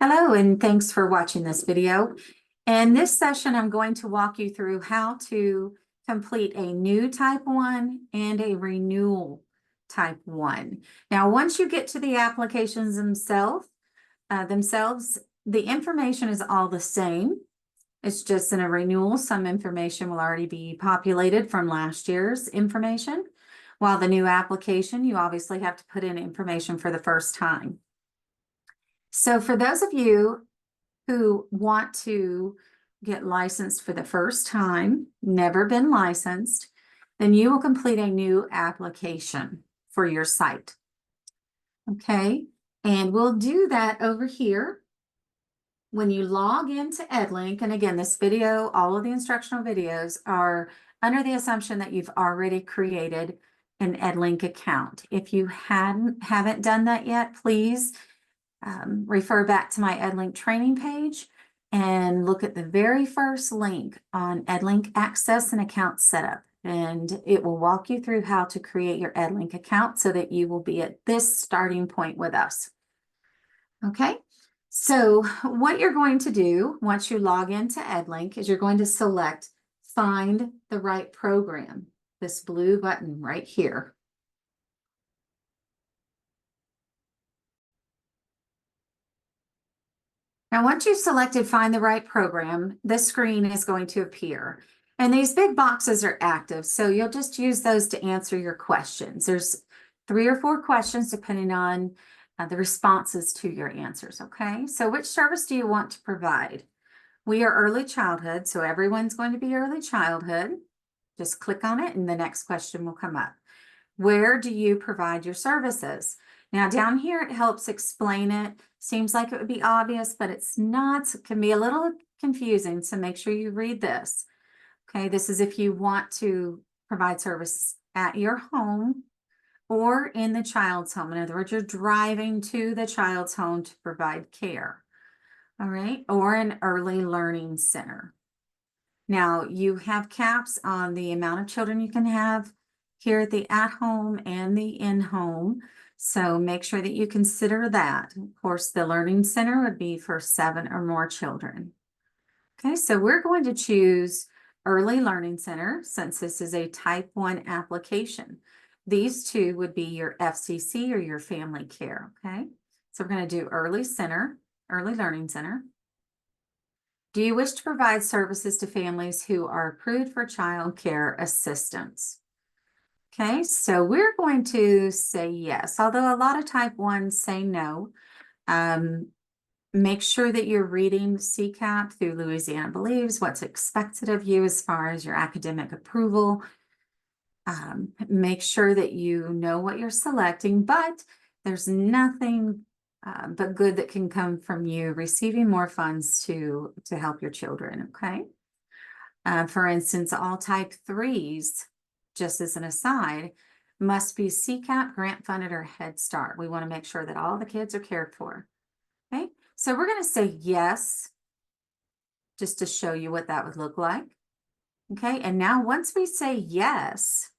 Hello, and thanks for watching this video. In this session, I'm going to walk you through how to complete a new type 1 and a renewal type 1. Now, once you get to the applications themselves, the information is all the same. It's just in a renewal, some information will already be populated from last year's information, while the new application, you obviously have to put in information for the first time. So for those of you who want to get licensed for the first time, never been licensed, then you will complete a new application for your site. Okay, and we'll do that over here. When you log into EdLink, and again, this video, all of the instructional videos are under the assumption that you've already created an EdLink account. If you haven't done that yet, please refer back to my EdLink training page and look at the very first link on EdLink Access and Account Setup. And it will walk you through how to create your EdLink account so that you will be at this starting point with us. Okay, so what you're going to do once you log into EdLink is you're going to select Find the Right Program, this blue button right here. Now, once you've selected Find the Right Program, this screen is going to appear. And these big boxes are active, so you'll just use those to answer your questions. There's 3 or 4 questions depending on the responses to your answers, okay? So which service do you want to provide? We are early childhood, so everyone's going to be early childhood. Just click on it and the next question will come up. Where do you provide your services? Now down here, it helps explain it. Seems like it would be obvious, but it's not. It can be a little confusing, so make sure you read this. Okay, this is if you want to provide service at your home or in the child's home. In other words, you're driving to the child's home to provide care. All right, or an early learning center. Now, you have caps on the amount of children you can have here at the at-home and the in-home. So make sure that you consider that. Of course, the learning center would be for 7 or more children. Okay, so we're going to choose Early Learning Center since this is a type 1 application. These two would be your FCC or your family care, okay? So we're going to do Early Learning Center. Do you wish to provide services to families who are approved for child care assistance? Okay, so we're going to say yes, although a lot of type 1s say no. Make sure that you're reading CCAP through Louisiana Believes, what's expected of you as far as your academic approval. Make sure that you know what you're selecting, but there's nothing but good that can come from you receiving more funds to help your children, okay? For instance, all type 3s, just as an aside, must be CCAP grant funded or Head Start. We want to make sure that all the kids are cared for. Okay, so we're going to say yes, just to show you what that would look like. Okay, and now once we say yes,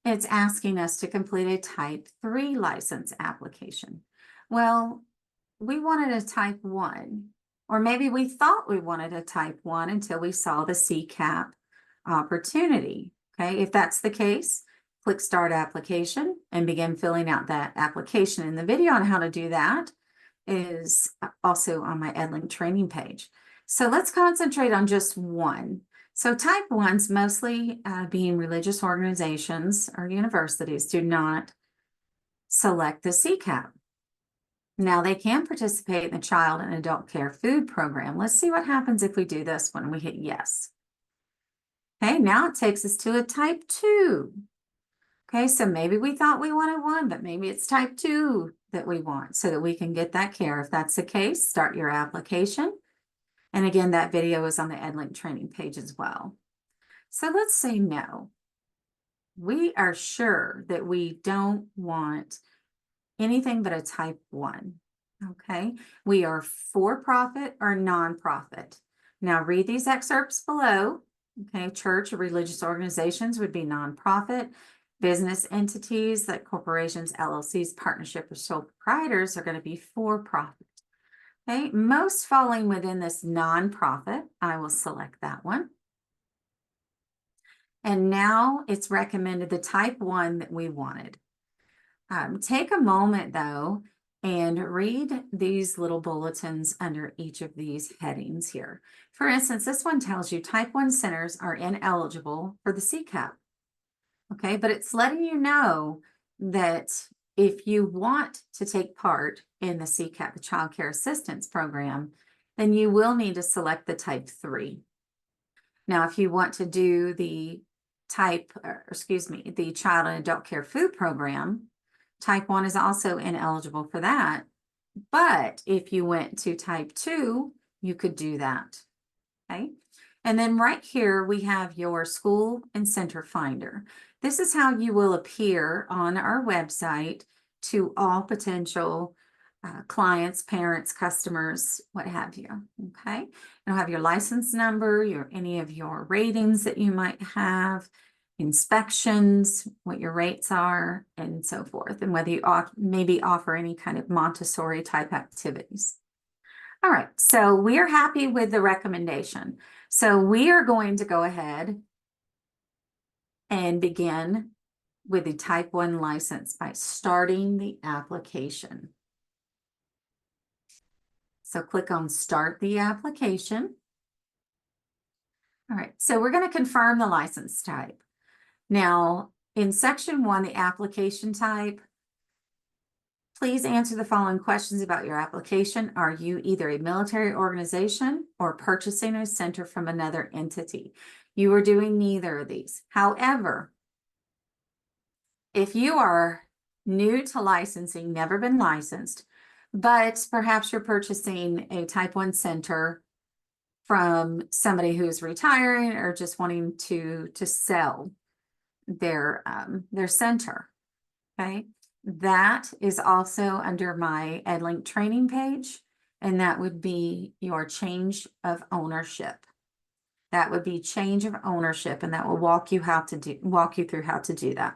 it's asking us to complete a type 3 license application. Well, we wanted a type 1, or maybe we thought we wanted a type 1 until we saw the CCAP opportunity. Okay, if that's the case, click Start Application and begin filling out that application. And the video on how to do that is also on my EdLink training page. So let's concentrate on just one. So type 1s, mostly being religious organizations or universities, do not select the CCAP. Now they can participate in the child and adult care food program. Let's see what happens if we do this when we hit yes. Okay, now it takes us to a type 2. Okay, so maybe we thought we wanted 1, but maybe it's type 2 that we want so that we can get that care. If that's the case, start your application. And again, that video is on the EdLink training page as well. So let's say no. We are sure that we don't want anything but a type 1. Okay, we are for-profit or nonprofit. Now read these excerpts below. Okay, church or religious organizations would be nonprofit. Business entities like corporations, LLCs, partnership, or sole proprietors are going to be for-profit. Okay, most falling within this nonprofit, I will select that one. And now it's recommended the type 1 that we wanted. Take a moment though and read these little bulletins under each of these headings here. For instance, this one tells you type 1 centers are ineligible for the CCAP. Okay, but it's letting you know that if you want to take part in the CCAP, the Child Care Assistance Program, then you will need to select the type 3. Now, if you want to do the the Child and Adult Care Food Program, type 1 is also ineligible for that. But if you went to type 2, you could do that. Okay. And then right here, we have your school and center finder. This is how you will appear on our website to all potential clients, parents, customers, what have you. Okay. You'll have your license number, any of your ratings that you might have, inspections, what your rates are, and so forth, and whether you maybe offer any kind of Montessori type activities. All right, so we are happy with the recommendation. So we are going to go ahead and begin with the type 1 license by starting the application. So click on Start the Application. All right, so we're going to confirm the license type. Now, in section 1, the application type, please answer the following questions about your application. Are you either a military organization or purchasing a center from another entity? You are doing neither of these. However, if you are new to licensing, never been licensed, but perhaps you're purchasing a type 1 center from somebody who's retiring or just wanting to sell their center, okay? That is also under my EdLink training page, and that would be your change of ownership. That would be change of ownership, and that will walk you through how to do that.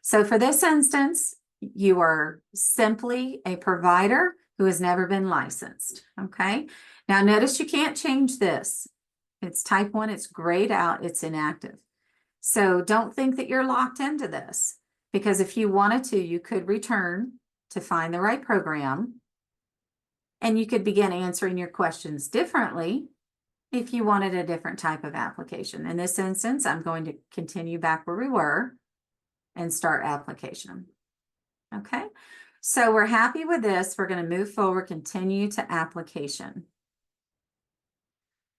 So for this instance, you are simply a provider who has never been licensed, okay? Now notice you can't change this. It's type 1, it's grayed out, it's inactive. So don't think that you're locked into this, because if you wanted to, you could return to find the right program, and you could begin answering your questions differently if you wanted a different type of application. In this instance, I'm going to continue back where we were and start application. Okay, so we're happy with this. We're going to move forward, continue to application.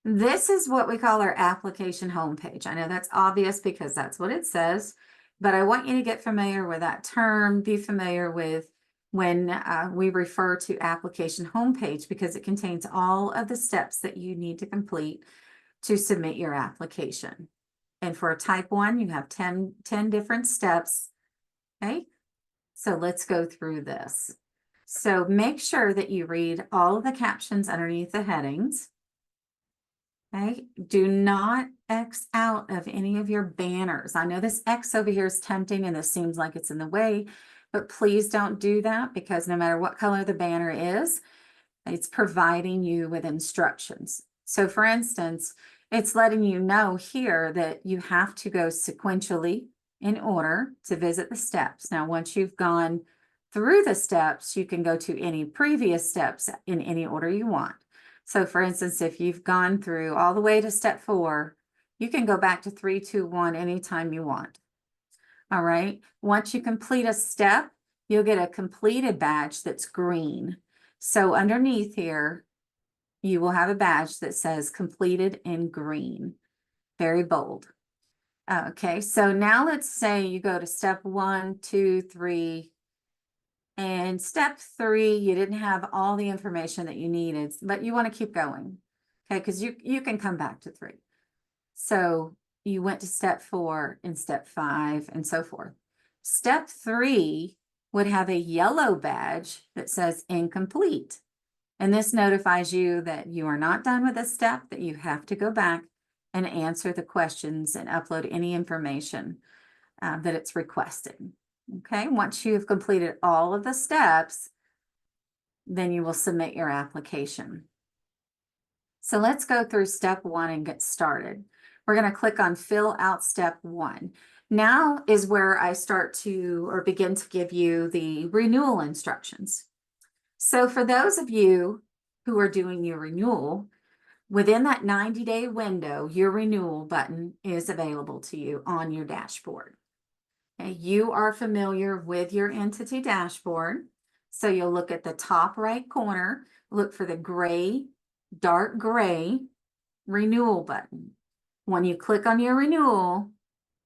This is what we call our application homepage. I know that's obvious because that's what it says, but I want you to get familiar with that term, be familiar with when we refer to application homepage, because it contains all of the steps that you need to complete to submit your application. And for a type 1, you have 10 different steps. Okay, so let's go through this. So make sure that you read all of the captions underneath the headings. Okay, do not X out of any of your banners. I know this X over here is tempting and this seems like it's in the way, but please don't do that, because no matter what color the banner is, it's providing you with instructions. So for instance, it's letting you know here that you have to go sequentially in order to visit the steps. Now, once you've gone through the steps, you can go to any previous steps in any order you want. So for instance, if you've gone through all the way to step 4, you can go back to 3, 2, 1 anytime you want. All right. Once you complete a step, you'll get a completed badge that's green. So underneath here, you will have a badge that says completed in green, very bold. Okay, so now let's say you go to step 1, 2, 3, and step 3, you didn't have all the information that you needed, but you want to keep going, okay, because you can come back to 3. So you went to step 4 and step 5 and so forth. Step 3 would have a yellow badge that says incomplete. And this notifies you that you are not done with a step, that you have to go back and answer the questions and upload any information that it's requested. Okay, once you have completed all of the steps, then you will submit your application. So let's go through step 1 and get started. We're going to click on fill out step 1. Now is where I start to or begin to give you the renewal instructions. So for those of you who are doing your renewal, within that 90-day window, your renewal button is available to you on your dashboard. Okay, you are familiar with your entity dashboard. So you'll look at the top right corner, look for the gray, dark gray renewal button. When you click on your renewal,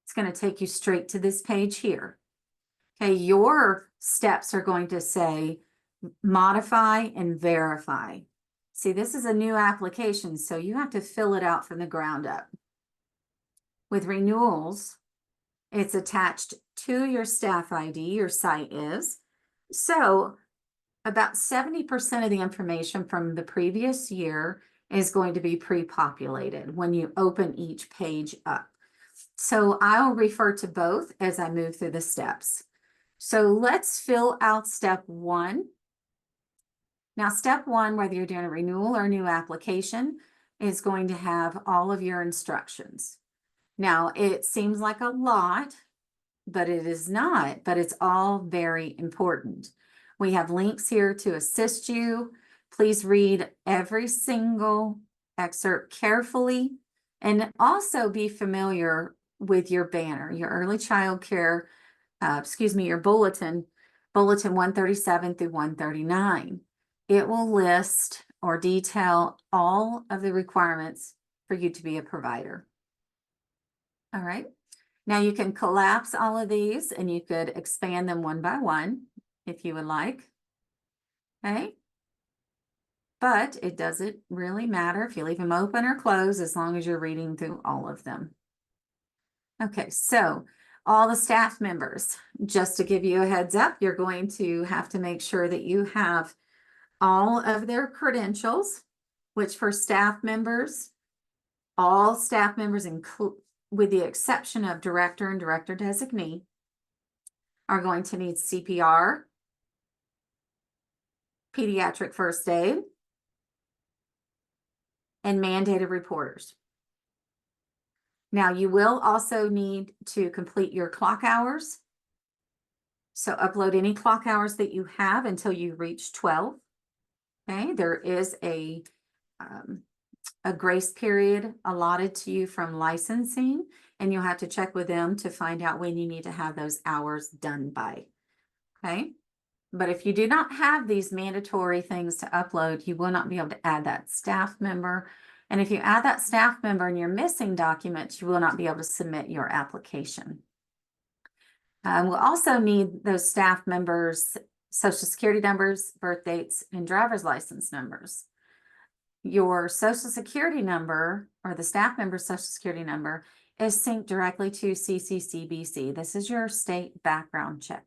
it's going to take you straight to this page here. Okay, your steps are going to say modify and verify. See, this is a new application, so you have to fill it out from the ground up. With renewals, it's attached to your staff ID, your site is. So about 70% of the information from the previous year is going to be pre-populated when you open each page up. So I'll refer to both as I move through the steps. So let's fill out step 1. Now, step 1, whether you're doing a renewal or a new application, is going to have all of your instructions. Now, it seems like a lot, but it is not, but it's all very important. We have links here to assist you. Please read every single excerpt carefully and also be familiar with your banner, your early child care, your bulletin 137 through 139. It will list or detail all of the requirements for you to be a provider. All right. Now you can collapse all of these and you could expand them one by one if you would like. Okay. But it doesn't really matter if you leave them open or closed as long as you're reading through all of them. Okay, so all the staff members, just to give you a heads up, you're going to have to make sure that you have all of their credentials, which for staff members, all staff members, with the exception of director and director designee, are going to need CPR, pediatric first aid, and mandated reporters. Now, you will also need to complete your clock hours. So upload any clock hours that you have until you reach 12. Okay, there is a grace period allotted to you from licensing, and you'll have to check with them to find out when you need to have those hours done by. Okay, but if you do not have these mandatory things to upload, you will not be able to add that staff member. And if you add that staff member and you're missing documents, you will not be able to submit your application. We'll also need those staff members' social security numbers, birth dates, and driver's license numbers. Your social security number or the staff member's social security number is synced directly to CCCBC. This is your state background check.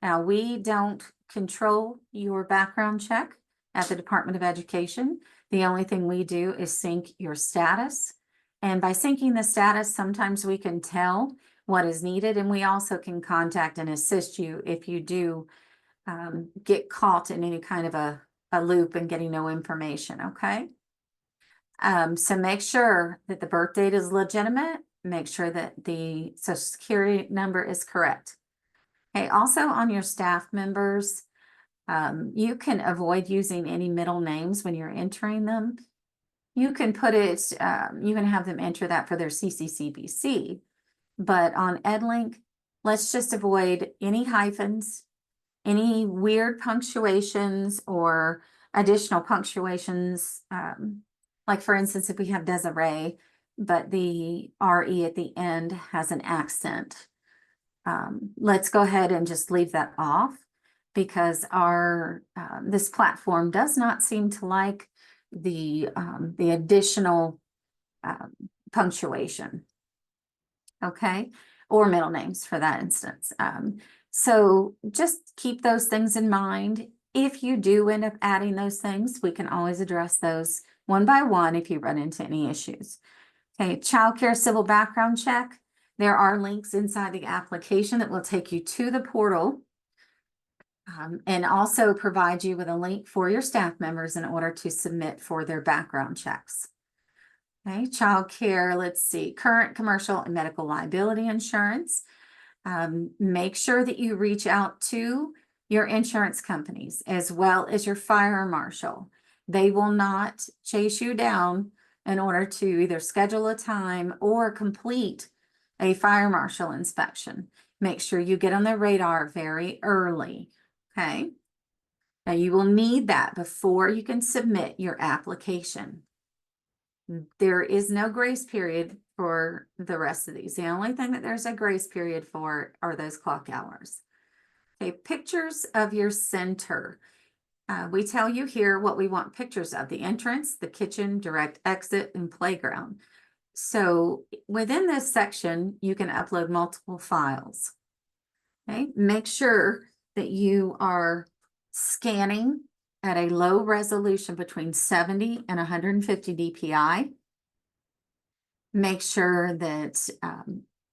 Now, we don't control your background check at the Department of Education. The only thing we do is sync your status. And by syncing the status, sometimes we can tell what is needed, and we also can contact and assist you if you do get caught in any kind of a loop and getting no information, okay? So make sure that the birth date is legitimate. Make sure that the social security number is correct. Okay, also on your staff members, you can avoid using any middle names when you're entering them. You can put it, you can have them enter that for their CCCBC, but on EdLink, let's just avoid any hyphens, any weird punctuations or additional punctuations. Like for instance, if we have Desiree, but the RE at the end has an accent. Let's go ahead and just leave that off because our this platform does not seem to like the additional punctuation, okay, or middle names for that instance. So just keep those things in mind. If you do end up adding those things, we can always address those one by one if you run into any issues. Okay, child care civil background check. There are links inside the application that will take you to the portal. And also provide you with a link for your staff members in order to submit for their background checks. Okay, child care, let's see, current commercial and medical liability insurance. Make sure that you reach out to your insurance companies as well as your fire marshal. They will not chase you down in order to either schedule a time or complete a fire marshal inspection. Make sure you get on their radar very early. Okay. Now you will need that before you can submit your application. There is no grace period for the rest of these. The only thing that there's a grace period for are those clock hours. Okay, pictures of your center. We tell you here what we want pictures of: the entrance, the kitchen, direct exit, and playground. So within this section, you can upload multiple files. Okay, make sure that you are scanning at a low resolution between 70 and 150 DPI. Make sure that,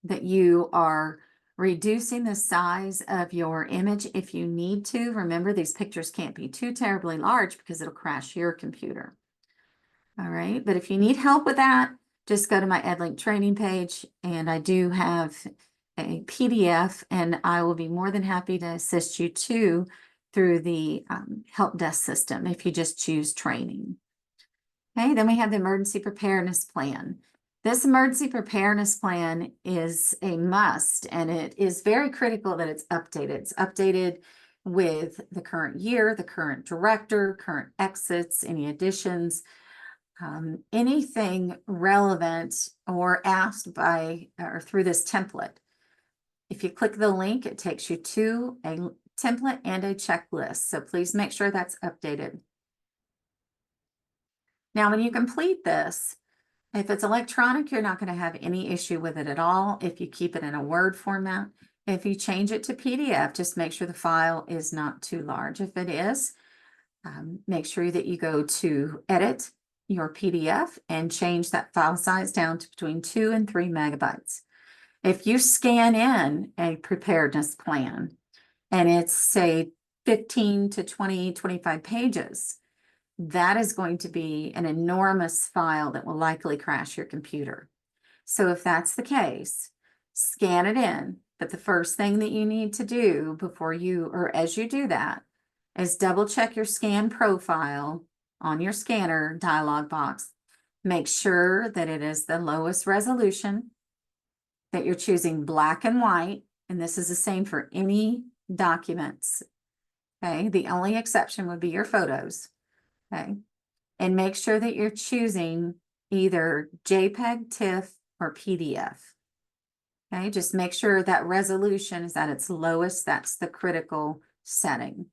that you are reducing the size of your image if you need to. Remember, these pictures can't be too terribly large because it'll crash your computer. All right, but if you need help with that, just go to my EdLink training page, and I do have a PDF, and I will be more than happy to assist you too through the help desk system if you just choose training. Okay, then we have the emergency preparedness plan. This emergency preparedness plan is a must, and it is very critical that it's updated. It's updated with the current year, the current director, current exits, any additions, anything relevant or asked by or through this template. If you click the link, it takes you to a template and a checklist. So please make sure that's updated. Now, when you complete this, if it's electronic, you're not going to have any issue with it at all if you keep it in a Word format. If you change it to PDF, just make sure the file is not too large. If it is, make sure that you go to Edit your PDF and change that file size down to between 2 and 3 megabytes. If you scan in a preparedness plan and it's, say, 15 to 20, 25 pages, that is going to be an enormous file that will likely crash your computer. So if that's the case, scan it in. But the first thing that you need to do before you, or as you do that, is double check your scan profile on your scanner dialog box. Make sure that it is the lowest resolution, that you're choosing black and white, and this is the same for any documents. Okay, the only exception would be your photos. Okay, and make sure that you're choosing either JPEG, TIFF, or PDF. Okay, just make sure that resolution is at its lowest. That's the critical setting.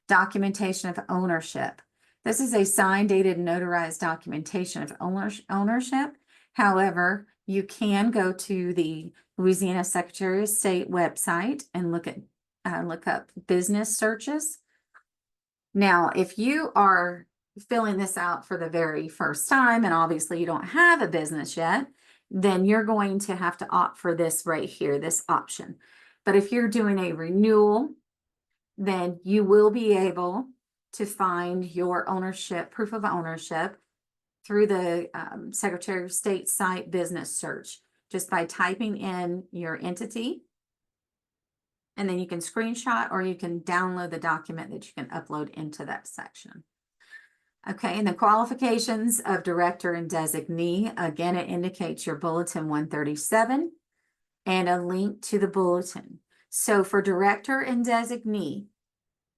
Documentation of ownership. This is a signed, dated, notarized documentation of ownership. However, you can go to the Louisiana Secretary of State website and look up business searches. Now, if you are filling this out for the very first time, and obviously you don't have a business yet, then you're going to have to opt for this right here, this option. But if you're doing a renewal, then you will be able to find your ownership, proof of ownership, through the Secretary of State site business search, just by typing in your entity. And then you can screenshot or you can download the document that you can upload into that section. Okay, and the qualifications of director and designee, again, it indicates your bulletin 137 and a link to the bulletin. So for director and designee,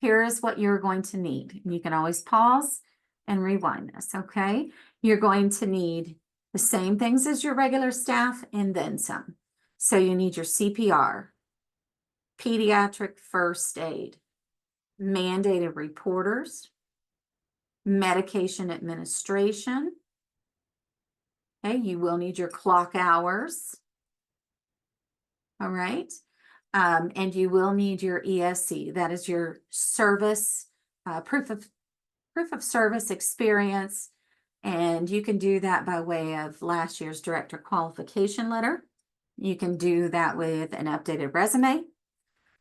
here is what you're going to need. You can always pause and rewind this, okay? You're going to need the same things as your regular staff and then some. So you need your CPR, pediatric first aid, mandated reporters, medication administration. Okay, you will need your clock hours. All right. And you will need your ESC. That is your service, proof of service experience. And you can do that by way of last year's director qualification letter. You can do that with an updated resume.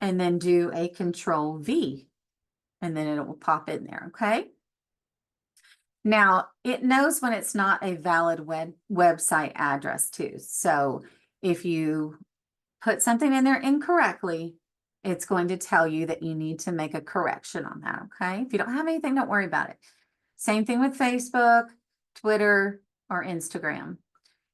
and then do a Control V, and then it will pop in there, okay? Now, it knows when it's not a valid website address too. So if you put something in there incorrectly, it's going to tell you that you need to make a correction on that, okay? If you don't have anything, don't worry about it. Same thing with Facebook, Twitter, or Instagram.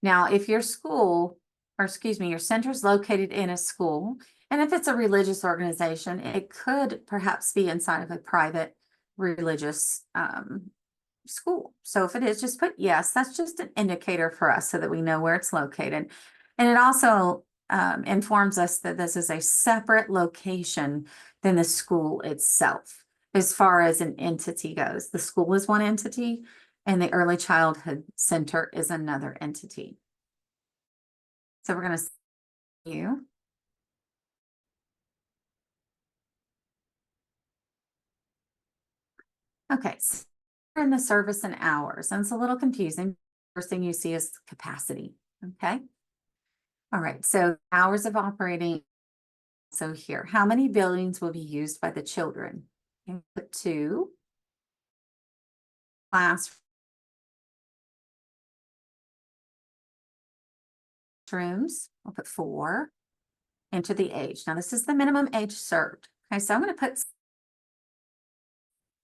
Now, if your school, or excuse me, your center is located in a school, and if it's a religious organization, it could perhaps be inside of a private religious school. So if it is, just put yes. That's just an indicator for us so that we know where it's located. And it also informs us that this is a separate location than the school itself, as far as an entity goes. The school is one entity, and the early childhood center is another entity. So we're going to see you. Okay, so in the service and hours, and it's a little confusing. First thing you see is capacity. Okay. All right, so hours of operating. So here, how many buildings will be used by the children? Okay, put 2. Classrooms, we'll put 4. Enter the age. Now this is the minimum age served. Okay, so I'm going to put,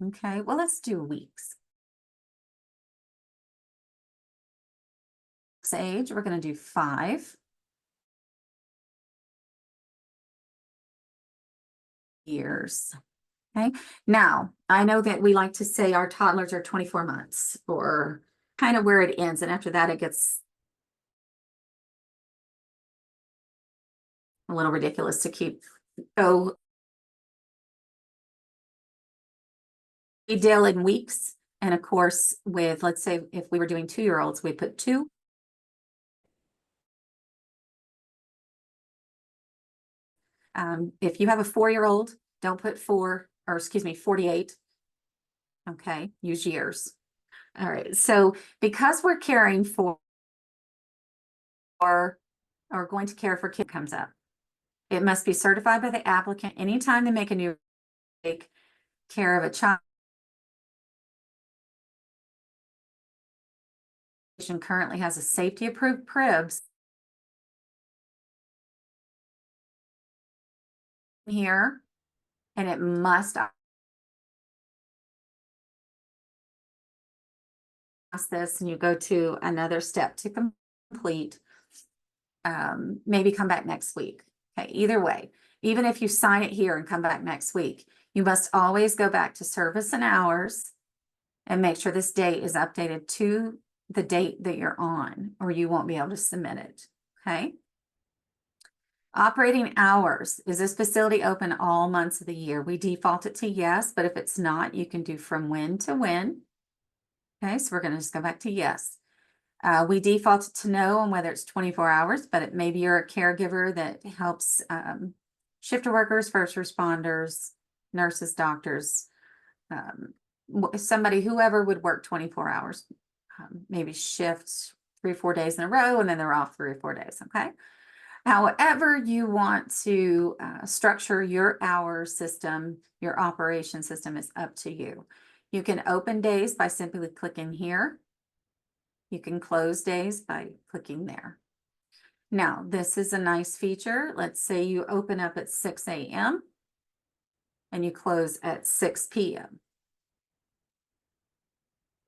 okay, well, let's do weeks. Age, we're going to do 5 years. Okay, now I know that we like to say our toddlers are 24 months or kind of where it ends, and after that it gets a little ridiculous to keep we deal in weeks, and of course with, let's say if we were doing 2-year-olds, we put 2. If you have a 4-year-old, don't put 4, or excuse me, 48. Okay, use years. All right, so because we're caring for or going to care for kid comes up, it must be certified by the applicant anytime they make a new take care of a child. Currently has a safety approved cribs here, and it must ask this, and you go to another step to complete. Maybe come back next week. Okay, either way, even if you sign it here and come back next week, you must always go back to service and hours and make sure this date is updated to the date that you're on, or you won't be able to submit it. Okay. Operating hours. Is this facility open all months of the year? We default it to yes, but if it's not, you can do from when to when. Okay, so we're going to just go back to yes. We default it to no on whether it's 24 hours, but maybe you're a caregiver that helps shifter workers, first responders, nurses, doctors, somebody, whoever would work 24 hours, maybe shifts 3 or 4 days in a row, and then they're off 3 or 4 days, okay? However you want to structure your hour system, your operation system is up to you. You can open days by simply clicking here. You can close days by clicking there. Now, this is a nice feature. Let's say you open up at 6 a.m. and you close at 6 p.m.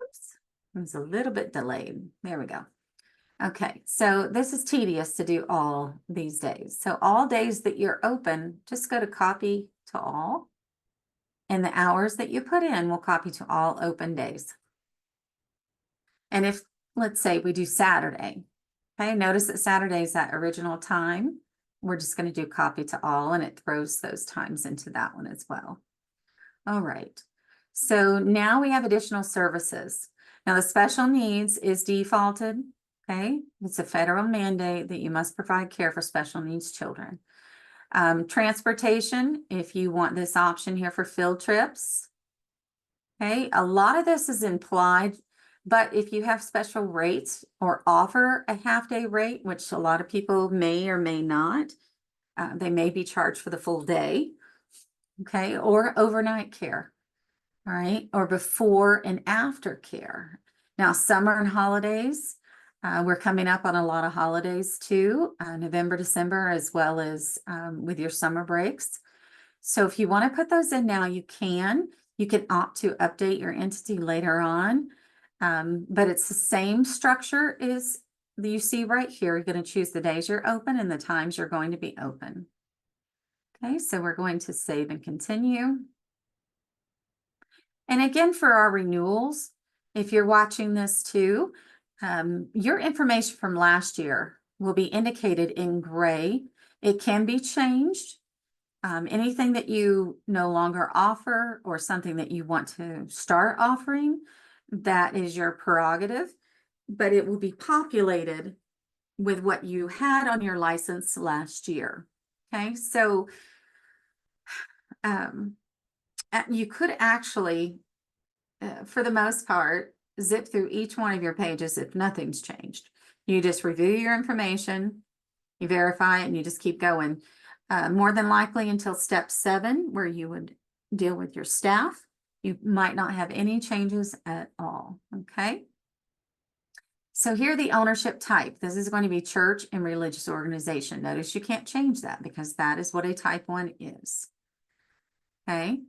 Oops, it was a little bit delayed. There we go. Okay, so this is tedious to do all these days. So all days that you're open, just go to copy to all, and the hours that you put in will copy to all open days. And if, let's say we do Saturday, okay, notice that Saturday is that original time. We're just going to do copy to all, and it throws those times into that one as well. All right, so now we have additional services. Now the special needs is defaulted. Okay, it's a federal mandate that you must provide care for special needs children. Transportation, if you want this option here for field trips. Okay, a lot of this is implied, but if you have special rates or offer a half-day rate, which a lot of people may or may not, They may be charged for the full day, okay, or overnight care, all right, or before and after care. Now, summer and holidays, we're coming up on a lot of holidays too, November, December, as well as with your summer breaks. So if you want to put those in now, you can. You can opt to update your entity later on, but it's the same structure as you see right here. You're going to choose the days you're open and the times you're going to be open. Okay, so we're going to save and continue. And again, for our renewals, if you're watching this too, your information from last year will be indicated in gray. It can be changed. Anything that you no longer offer or something that you want to start offering, that is your prerogative, but it will be populated with what you had on your license last year. Okay, so you could actually, for the most part, zip through each one of your pages if nothing's changed. You just review your information, you verify it, and you just keep going. More than likely until step 7, where you would deal with your staff, you might not have any changes at all, okay? So here the ownership type. This is going to be church and religious organization. Notice you can't change that because that is what a type 1 is, okay?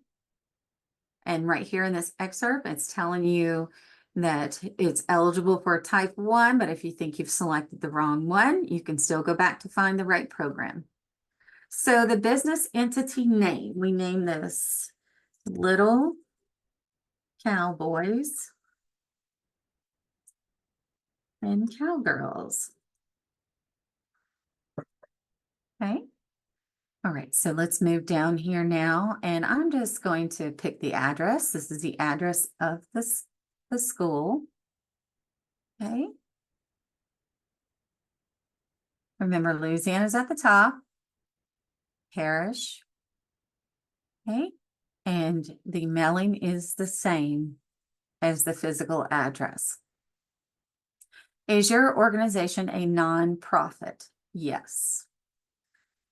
And right here in this excerpt, it's telling you that it's eligible for a type 1, but if you think you've selected the wrong one, you can still go back to find the right program. So the business entity name, we name this Little Cowboys and Cowgirls. Okay. All right, so let's move down here now, and I'm just going to pick the address. This is the address of the school. Okay. Remember, Louisiana's at the top. Parish. Okay. And the mailing is the same as the physical address. Is your organization a nonprofit? Yes.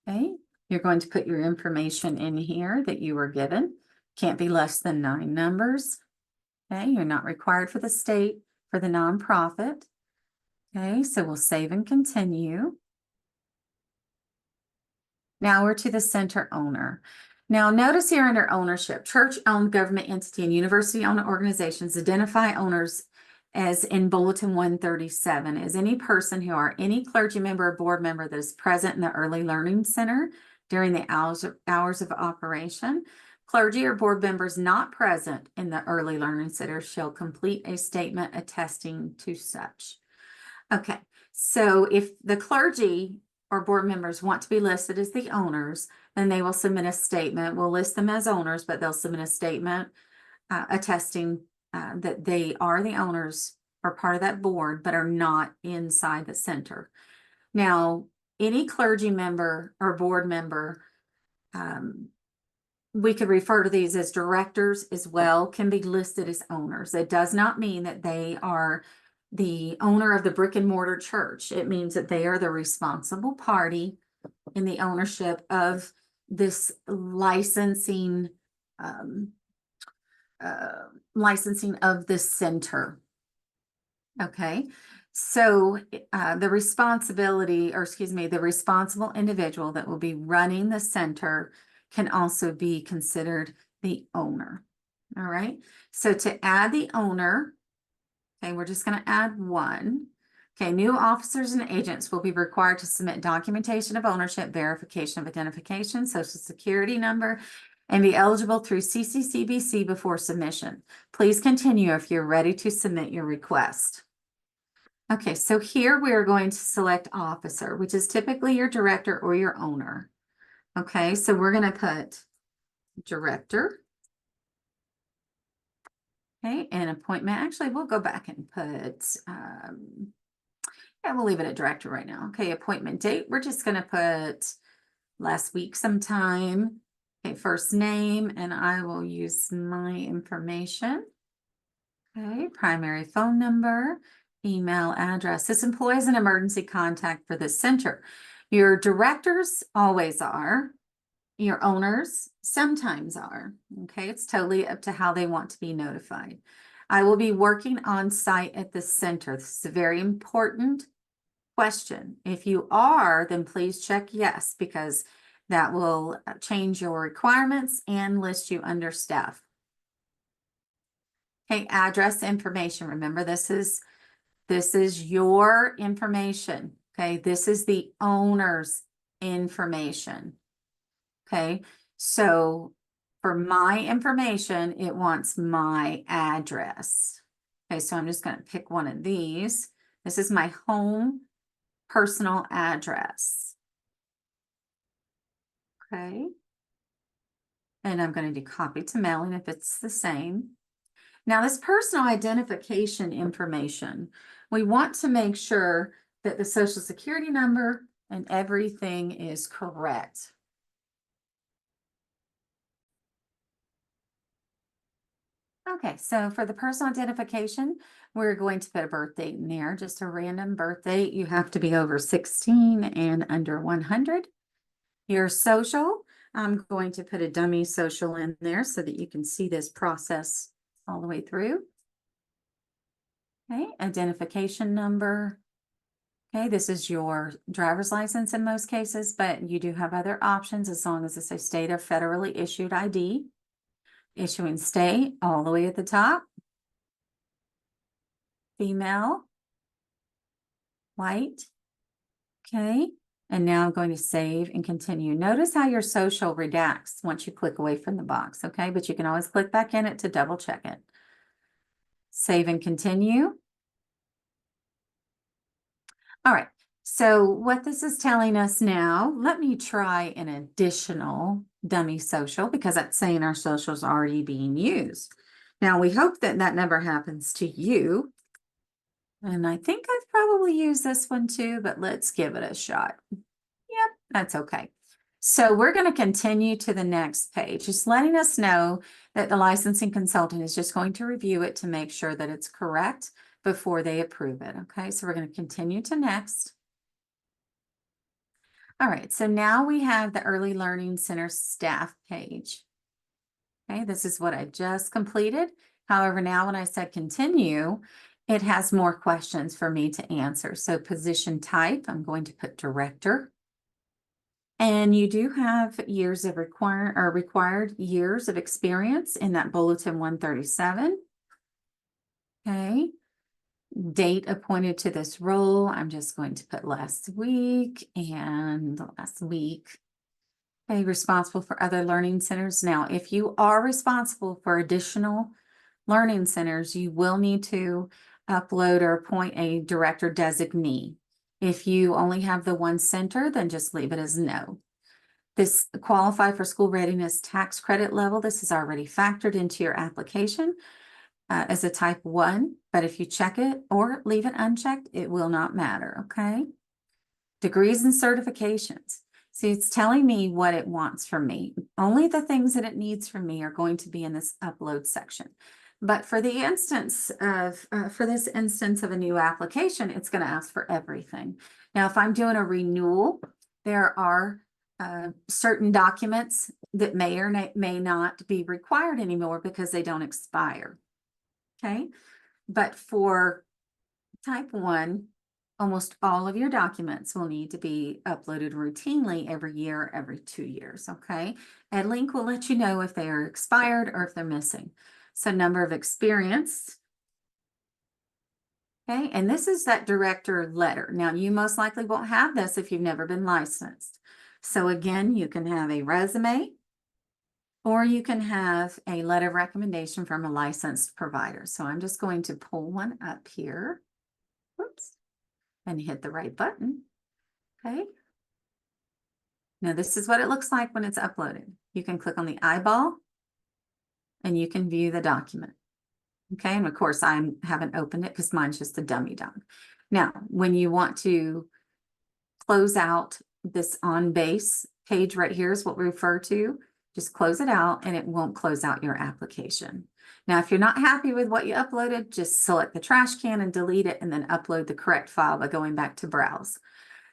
Okay. You're going to put your information in here that you were given. Can't be less than 9 numbers. Okay. You're not required for the state for the nonprofit. Okay. So we'll save and continue. Now we're to the center owner. Now notice here under ownership, church-owned government entity and university-owned organizations identify owners as in Bulletin 137 as any person who are any clergy member or board member that is present in the Early Learning Center during the hours of operation. Clergy or board members not present in the Early Learning Center shall complete a statement attesting to such. Okay, so if the clergy or board members want to be listed as the owners, then they will submit a statement. We'll list them as owners, but they'll submit a statement attesting that they are the owners or part of that board, but are not inside the center. Now, any clergy member or board member, we could refer to these as directors as well, can be listed as owners. It does not mean that they are the owner of the brick and mortar church. It means that they are the responsible party in the ownership of this licensing of the center. Okay, so the responsible individual that will be running the center can also be considered the owner. All right, so to add the owner, okay, we're just going to add 1. Okay, new officers and agents will be required to submit documentation of ownership, verification of identification, social security number, and be eligible through CCCBC before submission. Please continue if you're ready to submit your request. Okay, so here we are going to select officer, which is typically your director or your owner. Okay, so we're going to put director. Okay, and appointment. Actually, we'll go back and put, yeah, we'll leave it at director right now. Okay, appointment date. We're just going to put last week sometime. Okay, first name, and I will use my information. Okay, primary phone number, email address. This employee is an emergency contact for the center. Your directors always are. Your owners sometimes are. Okay, it's totally up to how they want to be notified. I will be working on site at the center. This is a very important question. If you are, then please check yes, because that will change your requirements and list you under staff. Okay, address information. Remember, this is your information. Okay, this is the owner's information. Okay, so for my information, it wants my address. Okay, so I'm just going to pick one of these. This is my home personal address. Okay, and I'm going to do copy to mailing if it's the same. Now, this personal identification information, we want to make sure that the social security number and everything is correct. Okay, so for the personal identification, we're going to put a birth date in there, just a random birth date. You have to be over 16 and under 100. Your social, I'm going to put a dummy social in there so that you can see this process all the way through. Okay, identification number. Okay, this is your driver's license in most cases, but you do have other options as long as it's a state or federally issued ID. Issuing state all the way at the top. Female. White. Okay, and now I'm going to save and continue. Notice how your social redacts once you click away from the box, okay? But you can always click back in it to double check it. Save and continue. All right, so what this is telling us now, let me try an additional dummy social because that's saying our social is already being used. Now, we hope that that never happens to you. And I think I've probably used this one too, but let's give it a shot. Yep, that's okay. So we're going to continue to the next page, just letting us know that the licensing consultant is just going to review it to make sure that it's correct before they approve it. Okay, so we're going to continue to next. All right, so now we have the Early Learning Center staff page. Okay, this is what I just completed. However, now when I said continue, it has more questions for me to answer. So position type, I'm going to put director. And you do have years of required years of experience in that bulletin 137. Okay. Date appointed to this role, I'm just going to put last week and last week. Okay, responsible for other learning centers. Now, if you are responsible for additional learning centers, you will need to upload or appoint a director designee. If you only have the one center, then just leave it as no. This qualify for school readiness tax credit level. This is already factored into your application as a type 1, but if you check it or leave it unchecked, it will not matter, okay? Degrees and certifications. See, it's telling me what it wants from me. Only the things that it needs from me are going to be in this upload section. But for the instance of, for this instance of a new application, it's going to ask for everything. Now, if I'm doing a renewal, there are certain documents that may or may not be required anymore because they don't expire. Okay, but for type 1, almost all of your documents will need to be uploaded routinely every year, every 2 years, okay? EdLink will let you know if they are expired or if they're missing. So number of experience, okay? And this is that director letter. Now, you most likely won't have this if you've never been licensed. So again, you can have a resume, or you can have a letter of recommendation from a licensed provider. So I'm just going to pull one up here. Whoops. And hit the right button. Okay. Now this is what it looks like when it's uploaded. You can click on the eyeball and you can view the document. Okay. And of course I haven't opened it because mine's just a dummy doc. Now, when you want to close out this on base page right here is what we refer to. Just close it out and it won't close out your application. Now, if you're not happy with what you uploaded, just select the trash can and delete it and then upload the correct file by going back to browse.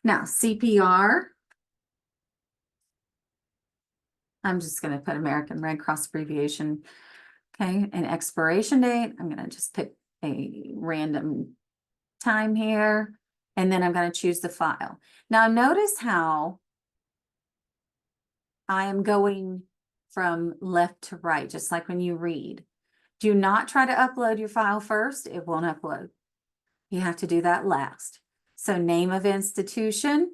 Now, CPR, I'm just going to put American Red Cross abbreviation. Okay, an expiration date. I'm going to just pick a random time here, and then I'm going to choose the file. Now, notice how I am going from left to right, just like when you read. Do not try to upload your file first. It won't upload. You have to do that last. So name of institution.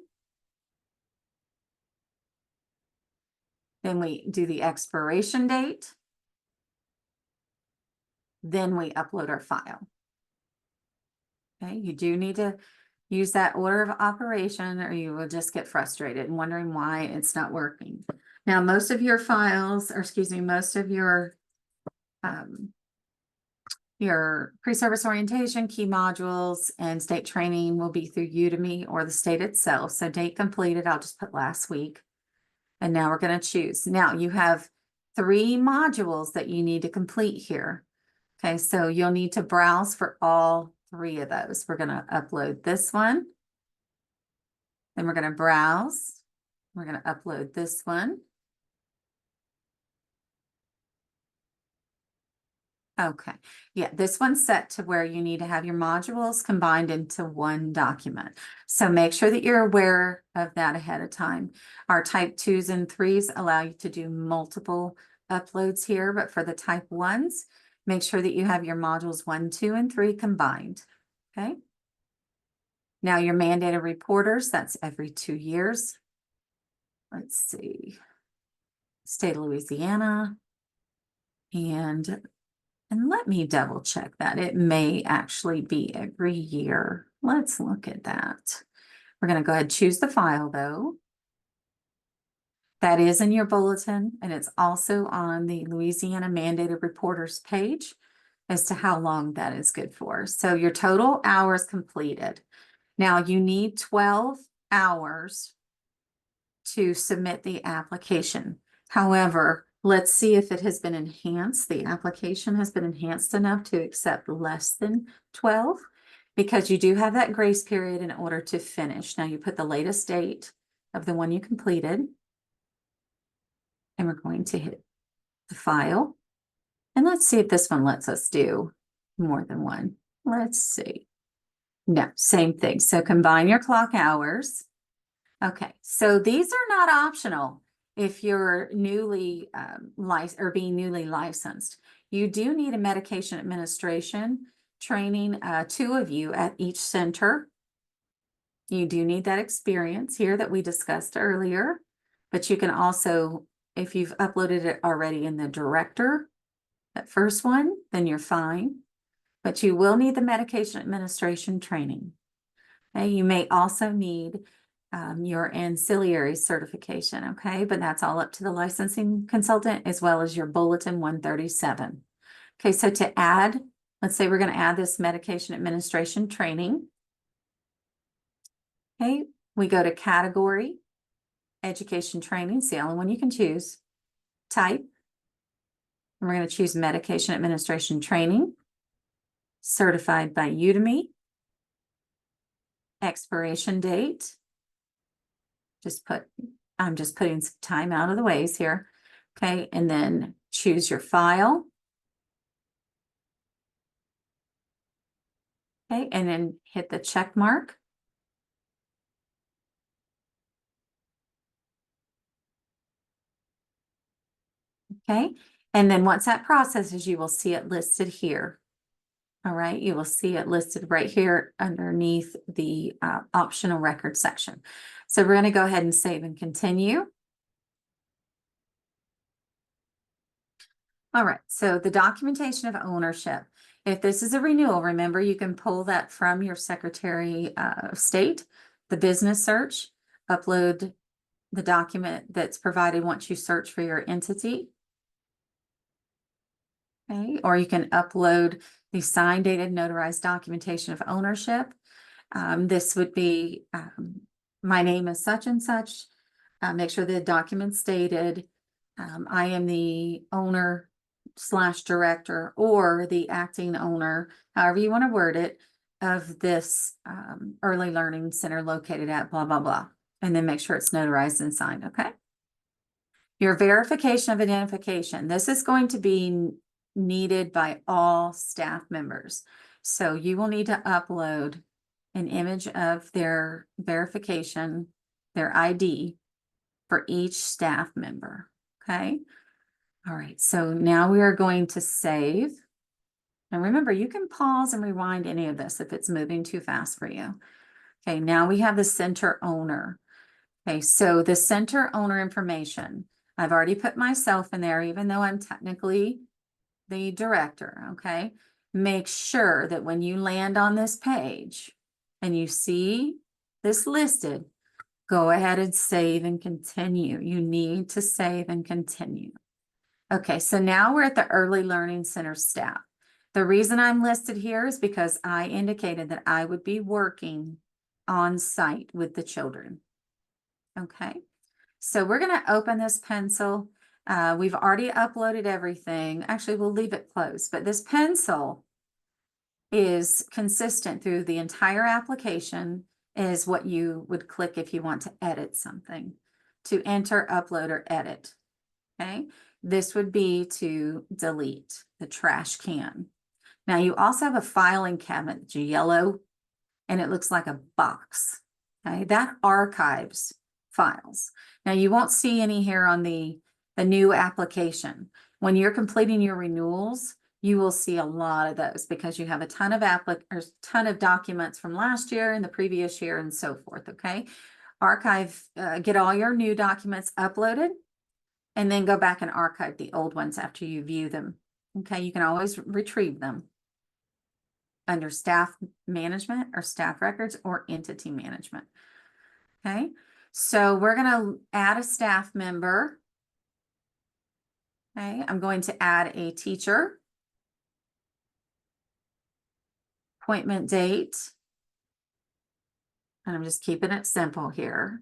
Then we do the expiration date. Then we upload our file. Okay, you do need to use that order of operation or you will just get frustrated and wondering why it's not working. Now, most of your files, or excuse me, most of your pre-service orientation, key modules, and state training will be through Udemy or the state itself. So date completed, I'll just put last week. And now we're going to choose. Now you have 3 modules that you need to complete here. Okay, so you'll need to browse for all 3 of those. We're going to upload this one. Then we're going to browse. We're going to upload this one. Okay, yeah, this one's set to where you need to have your modules combined into one document. So make sure that you're aware of that ahead of time. Our type 2s and 3s allow you to do multiple uploads here, but for the type 1s, make sure that you have your modules 1, 2, and 3 combined, okay? Now your mandated reporters, that's every 2 years. Let's see, state of Louisiana, and let me double check that. It may actually be every year. Let's look at that. We're going to go ahead and choose the file though. That is in your bulletin, and it's also on the Louisiana mandated reporters page as to how long that is good for. So your total hours completed. Now you need 12 hours to submit the application. However, let's see if it has been enhanced. The application has been enhanced enough to accept less than 12 because you do have that grace period in order to finish. Now you put the latest date of the one you completed, and we're going to hit the file. And let's see if this one lets us do more than one. Let's see. No, same thing. So combine your clock hours. Okay, so these are not optional if you're newly licensed or being newly licensed. You do need a medication administration training, 2 of you at each center. You do need that experience here that we discussed earlier, but you can also, if you've uploaded it already in the director, that first one, then you're fine. But you will need the medication administration training. Okay, you may also need your ancillary certification, okay? But that's all up to the licensing consultant as well as your bulletin 137. Okay, so to add, let's say we're going to add this medication administration training. Okay, we go to category, education training, it's the only one you can choose. Type, and we're going to choose medication administration training, certified by Udemy. Expiration date. I'm just putting some time out of the ways here. Okay, and then choose your file. Okay, and then hit the check mark. Okay, and then once that processes, you will see it listed here. All right, you will see it listed right here underneath the optional record section. So we're going to go ahead and save and continue. All right, so the documentation of ownership. If this is a renewal, remember you can pull that from your Secretary of State, the business search, upload the document that's provided once you search for your entity. Okay, or you can upload the signed, dated, notarized documentation of ownership. This would be, my name is such and such. Make sure the document's stated. I am the owner / director or the acting owner, however you want to word it, of this early learning center located at blah, blah, blah. And then make sure it's notarized and signed, okay? Your verification of identification. This is going to be needed by all staff members. So you will need to upload an image of their verification, their ID for each staff member, okay? All right, so now we are going to save. And remember, you can pause and rewind any of this if it's moving too fast for you. Okay, now we have the center owner. Okay, so the center owner information, I've already put myself in there, even though I'm technically the director, okay? Make sure that when you land on this page and you see this listed, go ahead and save and continue. You need to save and continue. Okay, so now we're at the Early Learning Center staff. The reason I'm listed here is because I indicated that I would be working on site with the children. Okay, so we're going to open this pencil. We've already uploaded everything. Actually, we'll leave it closed, but this pencil is consistent through the entire application, is what you would click if you want to edit something, to enter, upload, or edit. Okay, this would be to delete the trash can. Now you also have a filing cabinet that's yellow and it looks like a box. Okay, that archives files. Now you won't see any here on the new application. When you're completing your renewals, you will see a lot of those because you have a ton of documents from last year and the previous year and so forth. Okay, archive, get all your new documents uploaded, and then go back and archive the old ones after you view them. Okay, you can always retrieve them under staff management or staff records or entity management. Okay, so we're going to add a staff member. Okay, I'm going to add a teacher. Appointment date. And I'm just keeping it simple here.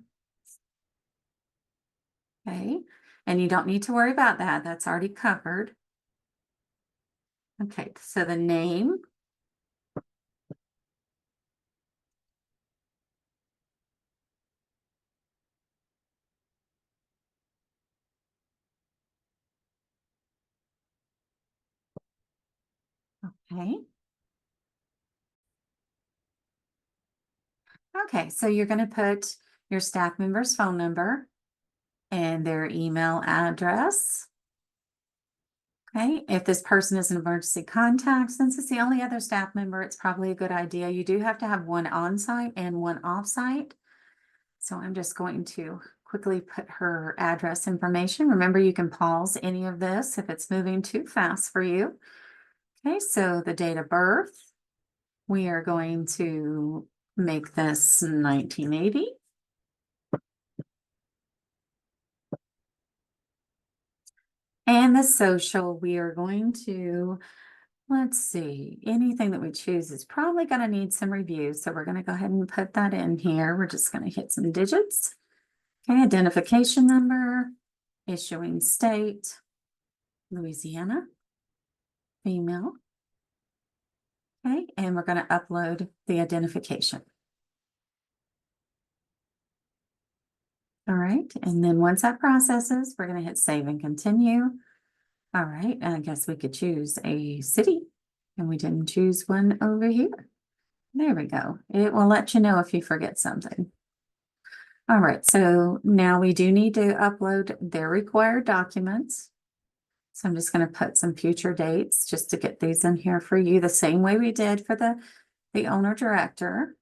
Okay, and you don't need to worry about that. That's already covered. Okay, so the name. Okay. Okay, so you're going to put your staff member's phone number and their email address. Okay, if this person is an emergency contact, since it's the only other staff member, it's probably a good idea. You do have to have one on-site and one off-site. So I'm just going to quickly put her address information. Remember, you can pause any of this if it's moving too fast for you. Okay, so the date of birth, we are going to make this 1980. And the social, we are going to, let's see, anything that we choose is probably going to need some reviews. So we're going to go ahead and put that in here. We're just going to hit some digits. Okay, identification number, issuing state, Louisiana, female. Okay, and we're going to upload the identification. All right, and then once that processes, we're going to hit save and continue. All right, I guess we could choose a city, and we didn't choose one over here. There we go. It will let you know if you forget something. All right, so now we do need to upload their required documents. So I'm just going to put some future dates just to get these in here for you the same way we did for the owner director.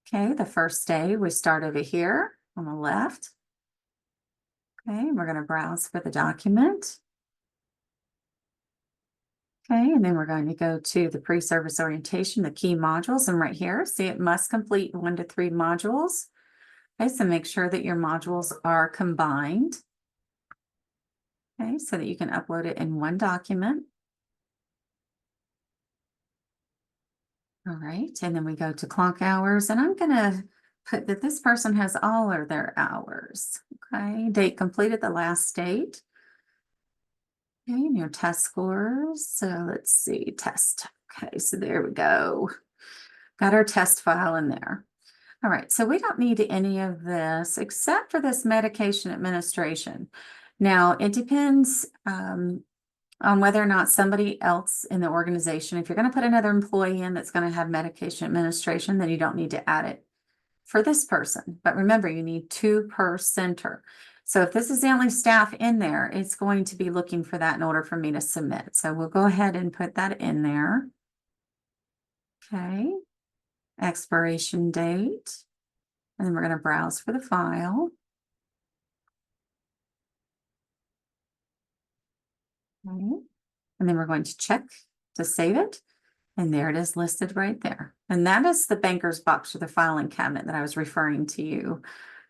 Okay, the first day we start over here on the left. Okay, we're going to browse for the document. Okay, and then we're going to go to the pre-service orientation, the key modules, and right here, see it must complete 1 to 3 modules. Okay, so make sure that your modules are combined. Okay, so that you can upload it in one document. All right, and then we go to clock hours, and I'm going to put that this person has all of their hours. Okay, date completed, the last date. Okay, and your test scores. So let's see, test. Okay, so there we go. Got our test file in there. All right, so we don't need any of this except for this medication administration. Now, it depends on whether or not somebody else in the organization, if you're going to put another employee in that's going to have medication administration, then you don't need to add it for this person. But remember, you need 2 per center. So if this is the only staff in there, it's going to be looking for that in order for me to submit. So we'll go ahead and put that in there. Okay. Expiration date. And then we're going to browse for the file. Okay. And then we're going to check to save it. And there it is listed right there. And that is the banker's box or the filing cabinet that I was referring to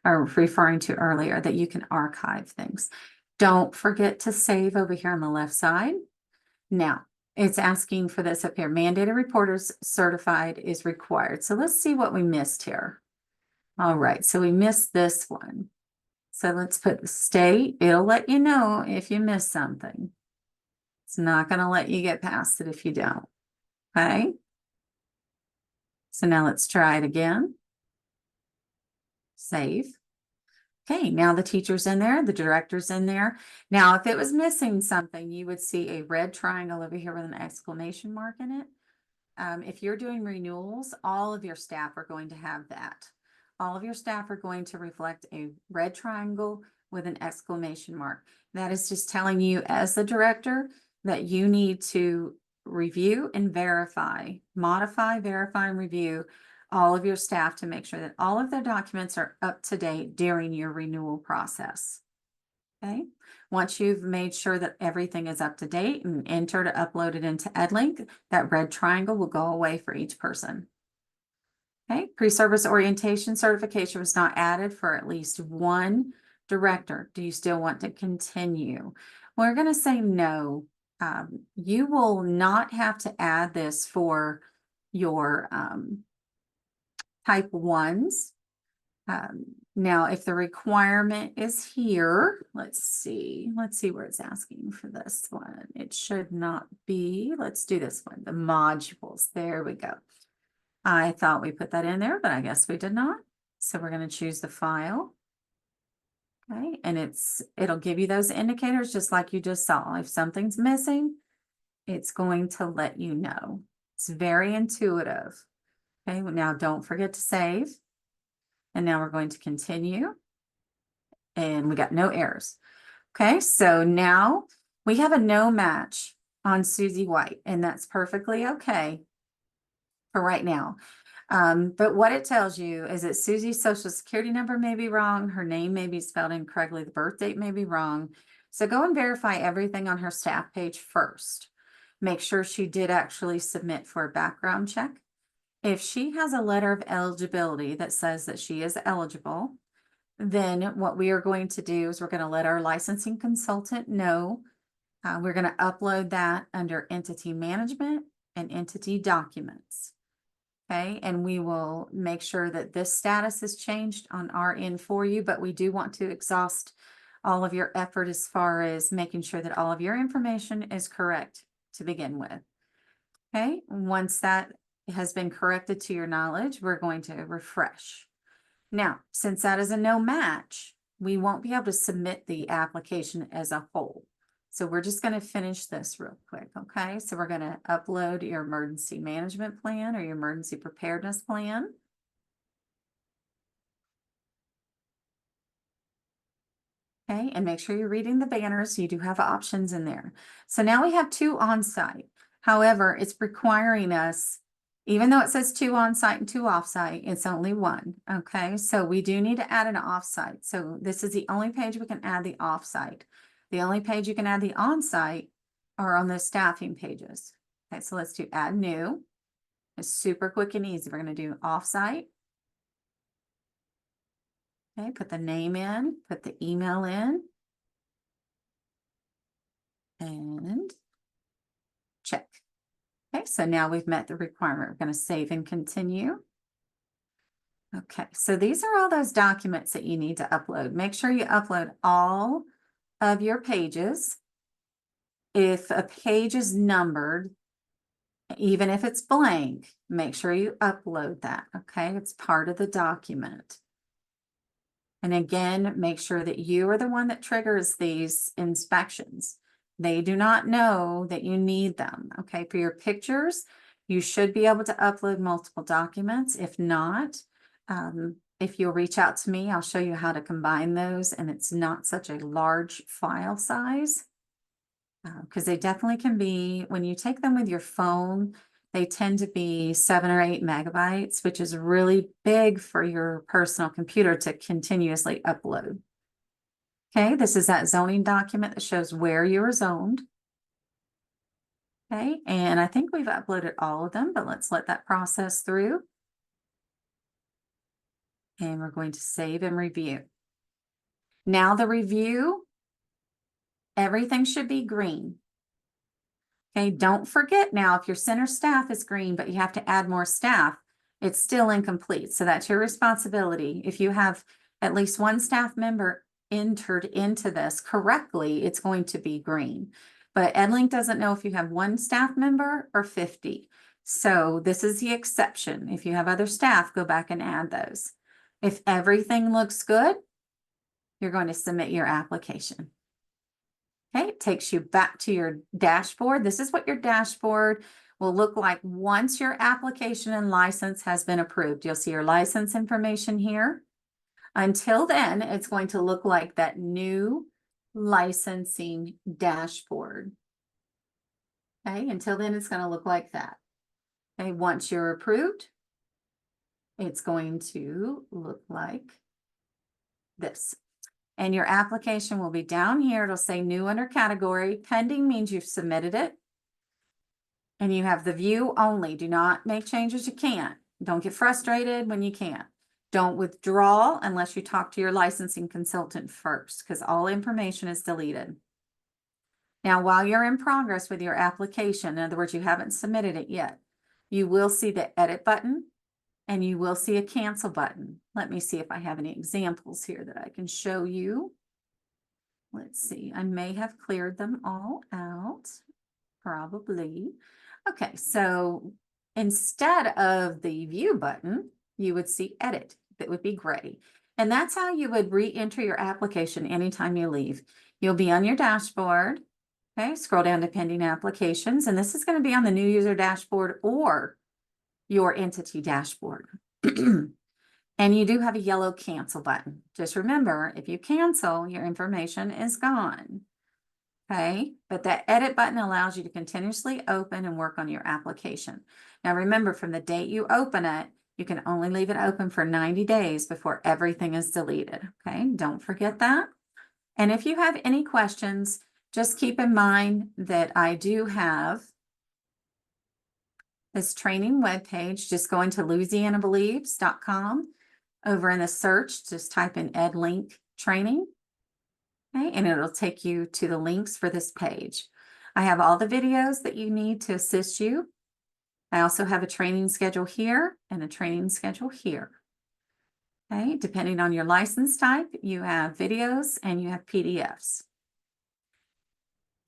earlier, that you can archive things. Don't forget to save over here on the left side. Now, it's asking for this up here. Mandated reporters certified is required. So let's see what we missed here. All right, so we missed this one. So let's put the state. It'll let you know if you miss something. It's not going to let you get past it if you don't. Okay. So now let's try it again. Save. Okay, now the teacher's in there, the director's in there. Now, if it was missing something, you would see a red triangle over here with an exclamation mark in it. If you're doing renewals, all of your staff are going to have that. All of your staff are going to reflect a red triangle with an exclamation mark. That is just telling you as the director that you need to review and verify, modify, verify, and review all of your staff to make sure that all of their documents are up to date during your renewal process. Okay. Once you've made sure that everything is up to date and enter to upload it into EdLink, that red triangle will go away for each person. Okay. Pre-service orientation certification was not added for at least 1 director. Do you still want to continue? We're going to say no. You will not have to add this for your type 1s. Now, if the requirement is here, let's see where it's asking for this one. It should not be. Let's do this one, the modules. There we go. I thought we put that in there, but I guess we did not. So we're going to choose the file. Okay, and it'll give you those indicators just like you just saw. If something's missing, it's going to let you know. It's very intuitive. Okay, now don't forget to save. And now we're going to continue. And we got no errors. Okay, so now we have a no match on Susie White, and that's perfectly okay for right now. But what it tells you is that Susie's social security number may be wrong. Her name may be spelled incorrectly. The birth date may be wrong. So go and verify everything on her staff page first. Make sure she did actually submit for a background check. If she has a letter of eligibility that says that she is eligible, then what we are going to do is we're going to let our licensing consultant know. We're going to upload that under entity management and entity documents. Okay, and we will make sure that this status is changed on our end for you, but we do want to exhaust all of your effort as far as making sure that all of your information is correct to begin with. Okay, once that has been corrected to your knowledge, we're going to refresh. Now, since that is a no match, we won't be able to submit the application as a whole. So we're just going to finish this real quick, okay? So we're going to upload your emergency management plan or your emergency preparedness plan. Okay, and make sure you're reading the banners. You do have options in there. So now we have 2 on-site. However, it's requiring us, even though it says 2 on-site and 2 off-site, it's only 1, okay? So we do need to add an off-site. So this is the only page we can add the off-site. The only page you can add the on-site are on the staffing pages. Okay, so let's do add new. It's super quick and easy. We're going to do off-site. Okay, put the name in, put the email in, and check. Okay, so now we've met the requirement. We're going to save and continue. Okay, so these are all those documents that you need to upload. Make sure you upload all of your pages. If a page is numbered, Even if it's blank, make sure you upload that, okay? It's part of the document. And again, make sure that you are the one that triggers these inspections. They do not know that you need them, okay? For your pictures, you should be able to upload multiple documents. If not, if you'll reach out to me, I'll show you how to combine those, and it's not such a large file size. Because they definitely can be, when you take them with your phone, they tend to be 7 or 8 megabytes, which is really big for your personal computer to continuously upload. Okay, this is that zoning document that shows where you are zoned. Okay, and I think we've uploaded all of them, but let's let that process through. And we're going to save and review. Now the review, everything should be green. Okay, don't forget now, if your center staff is green, but you have to add more staff, it's still incomplete. So that's your responsibility. If you have at least one staff member entered into this correctly, it's going to be green. But EdLink doesn't know if you have one staff member or 50. So this is the exception. If you have other staff, go back and add those. If everything looks good, you're going to submit your application. Okay, it takes you back to your dashboard. This is what your dashboard will look like once your application and license has been approved. You'll see your license information here. Until then, it's going to look like that new licensing dashboard. Okay, until then, it's going to look like that. Okay, once you're approved, it's going to look like this. And your application will be down here. It'll say new under category. Pending means you've submitted it. And you have the view only. Do not make changes you can't. Don't get frustrated when you can't. Don't withdraw unless you talk to your licensing consultant first, because all information is deleted. Now, while you're in progress with your application, in other words, you haven't submitted it yet, you will see the edit button and you will see a cancel button. Let me see if I have any examples here that I can show you. Let's see, I may have cleared them all out, probably. Okay, so instead of the view button, you would see edit. That would be gray. And that's how you would re-enter your application anytime you leave. You'll be on your dashboard. Okay, scroll down to pending applications, and this is going to be on the new user dashboard or your entity dashboard. And you do have a yellow cancel button. Just remember, if you cancel, your information is gone. Okay, but that edit button allows you to continuously open and work on your application. Now remember, from the date you open it, you can only leave it open for 90 days before everything is deleted. Okay, don't forget that. And if you have any questions, just keep in mind that I do have this training webpage. Just go into louisianabelieves.com. Over in the search, just type in EdLink training. Okay, and it'll take you to the links for this page. I have all the videos that you need to assist you. I also have a training schedule here and a training schedule here. Okay, depending on your license type, you have videos and you have PDFs.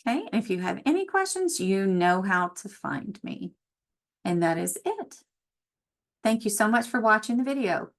Okay, and if you have any questions, you know how to find me. And that is it. Thank you so much for watching the video.